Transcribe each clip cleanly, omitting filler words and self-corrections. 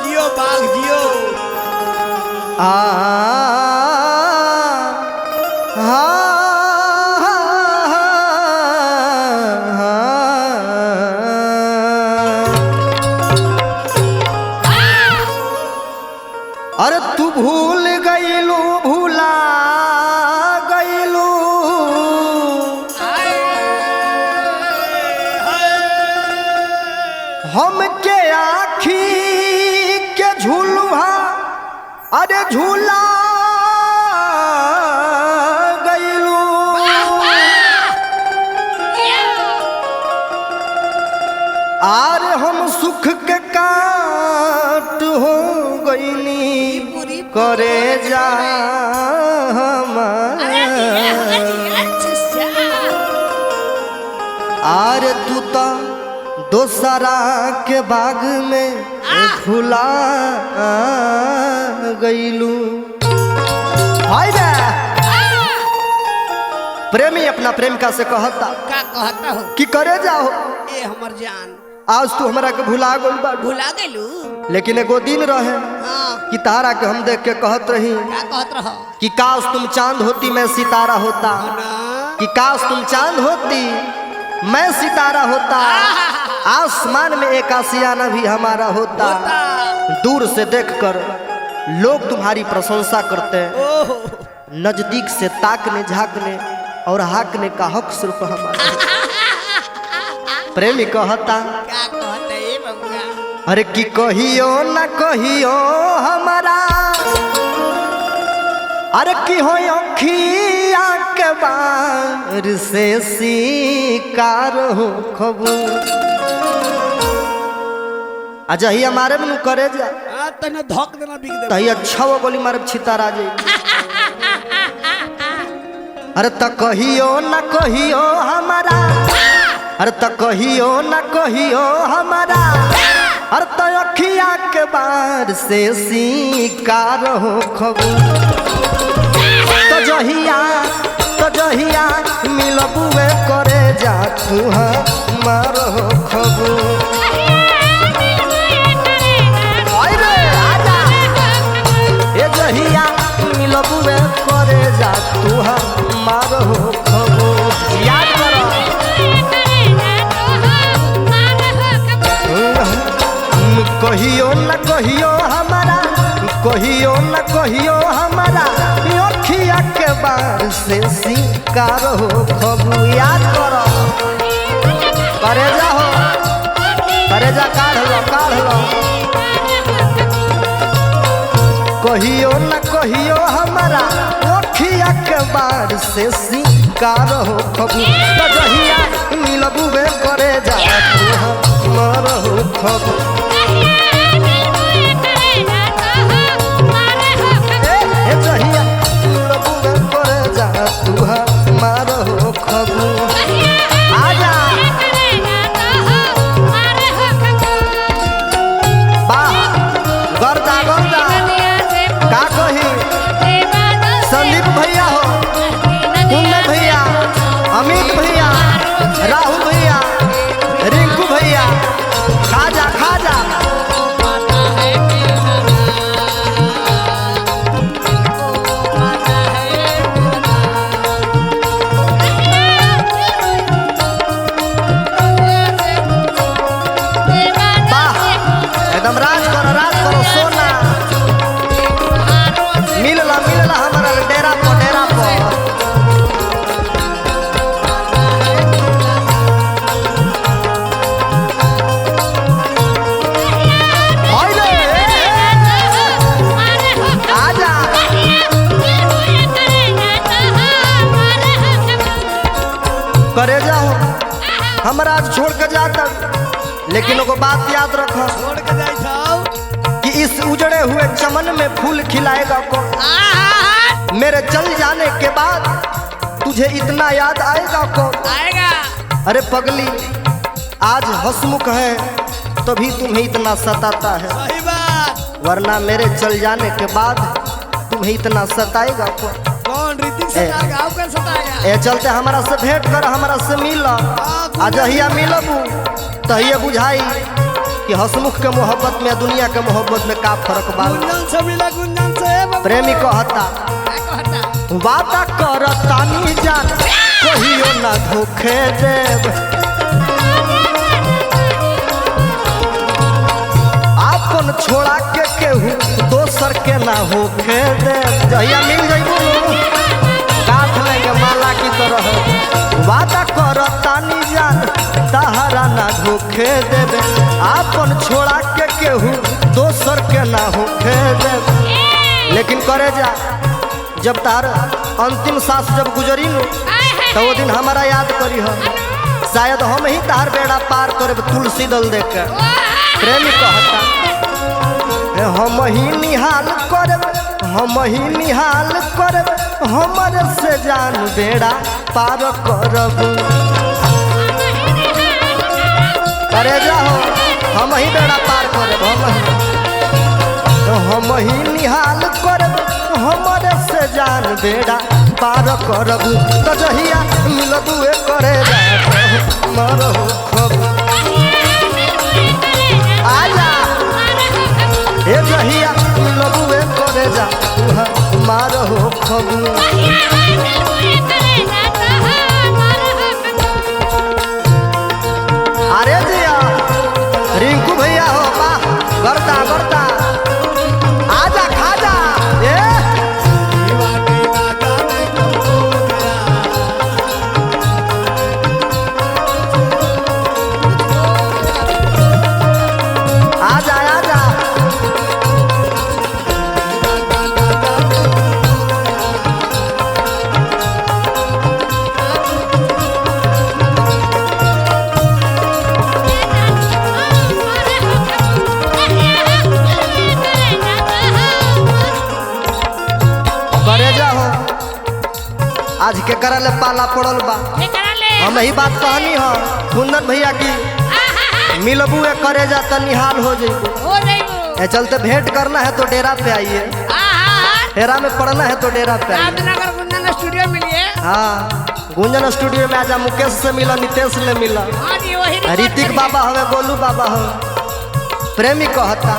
जियो बाघ जियो। अरे तू भूल गईलू भूला गईलू हम के आखी के झूलुहा अरे झूला गईलू आर हम सुख के काट हो गईनी करे जा आर तू तो दोसरा के बाग में फुला गईलू। प्रेमी अपना प्रेमिका से कहता का कहता हो कि करे जाओ ए हमर जान आज तू हमरा के भुला गइल बा। भुला गेलू। लेकिन एगो दिन रहे हाँ कि तारा के हम देख के कहत रही का कहत रहो कि काश तुम चांद होती मैं सितारा होता, कि काश तुम चांद होती मैं सितारा होता, आसमान में एक आशियाना भी हमारा होता। दूर से देखकर लोग तुम्हारी प्रशंसा करते, नजदीक से ताकने झांकने और हाकने का हक सिर्फ हमारा। प्रेमी कहता क्या कहते ए बबुआ अरे कि कहियो ना कहियो हमारा अरे कि हो अखिया के बार से शिकार हो खबू अच्छा ही हमारे में करे जा तने धक देना बिक दे तही अच्छा वो गोली मारे छितारा जाई। अरे त कहियो ना कहियो हमारा अरे त कहियो ना कहियो हमारा अरे तो अखिया के बार से शिकार हो खबू तो जहिया मिलबुए करे जा तू हमार हो खबू। ए जहिया मिलबुए करे जा तू हमार हो खबू। याद करो कहियो न कहियो हमारा कहियो न कहियो हमारा अखिया के बार से शिकार हो खबू। याद करो करे जा हो करे जा काढ़ लो कहियो न कहियो हमारा अखिया के बार से शिकार हो खबू। जहिया मिलबुए करे जा तू हमार हो खबू। जहिया मिलबुए करे जा तू हमार हो खबू। आजा वाह गर्दा गर्दा का कही संदीप भैया हो कुंदन भैया अमित भैया राहुल भैया रिंकू भैया खाजा खाजा एकदम राज करो सोना मिलला हमारा डेरा पर आजा करे जाओ हमारा आज छोड़ के जाता। लेकिन वो बात याद रखो छोड़ के जाई छाओ कि इस उजड़े हुए चमन में फूल खिलाएगा कौन। मेरे चल जाने के बाद तुझे इतना याद आएगा कौन? आएगा। अरे पगली, आज हंसमुख है तभी तुम्हें इतना सताता है, सही बात। वरना मेरे चल जाने के बाद तुम्हें इतना सताएगा कौन? कौन ऋतिक सताएगा? आप कैसे सताएगा? ए चलते हमारा से भेंट कर, हमारा से मिल। आज जहिया मिलबू तहिए बुझाई कि हंसमुख के मोहब्बत में दुनिया के मोहब्बत में का फर्क बा। गुंजन से मिला, गुंजन से बबुआ। प्रेमी कहता क्या कहता? वादा करता नी जान कहियो ना धोखे देव, आपन छोड़ा के केहू दोसर के ना होखे देव। जहिया मिल जाइबू काट लेंगे माला की तरह। वादा करता नी जान तहरा ना धोखे देवे, आपन छोड़ा के केहू दोसर के ना होखे देव। लेकिन करे जा, जब तार अंतिम सांस जब गुजरी नु तो वो दिन हमारा याद करी हो, शायद हम ही तार बेड़ा पार करे तुलसी दल देख के। प्रेमी कहता हम ही निहाल करब, हम ही निहाल करब, हमरे से जान बेड़ा पार करब। करे जाओ हम ही बेड़ा पार करब, हम ही निहाल करब, हमरे से जान बेड़ा पार करब। तो जहिया मिलबू करे मरो खब आजा ए जहिया मिलबू करे जा मारो खब। अरे जिया रिंकू भैया हो बा करता करता आजा खाजा ए आजा आजा करे जाओ आज के करले पाला पड़ल बा। हम ही बात कहनी हो कुंदन भैया की मिलबू करे जा त निहाल हो जाइबू। चलते भेंट करना है तो डेरा पे आइए, डेरा में पढ़ना है तो डेरा पे आइए। गुंजन स्टूडियो मिलिए। हाँ गुंजन स्टूडियो में आजा, मुकेश से मिला, नितेश से मिला, ऋतिक बाबा हवे, गोलू बाबा हवे। प्रेमी कहता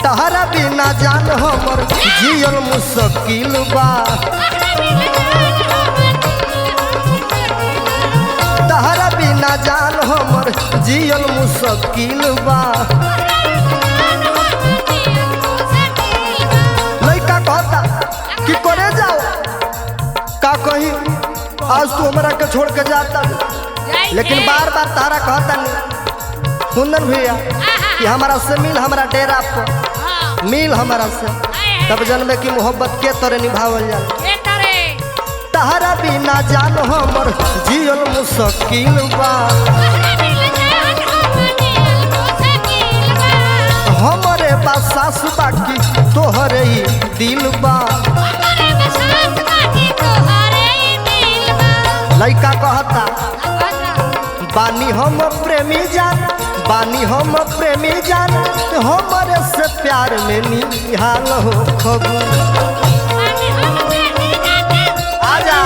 तहरा बिना जान हमर जियल मुश्किल बा, तहरा बिना जान हमर जियल मुश्किल बा। लइका कहता कि करे जाओ का कही आज तू हमरा के छोड़ के जाता, लेकिन बार बार तारा कहता नहीं कुंदन भैया कि हमारा से मिल, हमारा डेरा पर मिल हमारा से, तब जनबे की मोहब्बत के तरह निभावल जाला। तहरा बिना जान हमर जियल मुश्किल बा, हमरे पास सास बाकी तोहरे ही दिल बा। लइका कहता बानी हम प्रेमी जान, बानी हम प्रेमी जान, हमरे से प्यार में निहाल हो खब। आजा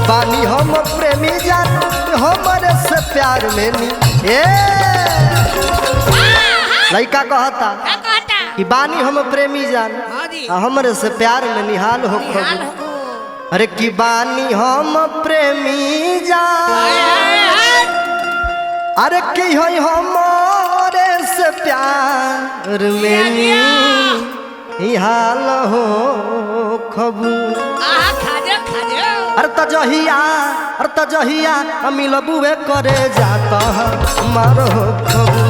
बानी हम प्रेमी जान, हमरे से प्यार में नी ए लइका कहता कि बानी हम प्रेमी जान, हमरे से प्यार में निहाल हो खब। अरे कि बानी हम प्रेमी जान, अरे कि हमरे से प्यार में निहाल हो खबू। अरे तजहिया मिलबू करे जाता मारो खबू।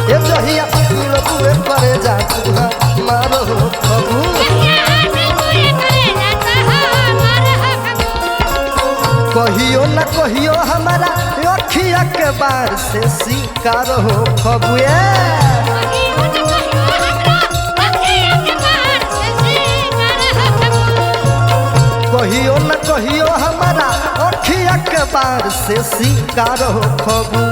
ये जहिया मिलबू करे जाता मारो खबू। कहियो न कहियो हमारा अखिया के बार से शिकार हो खबुए। से शिकार हो खबू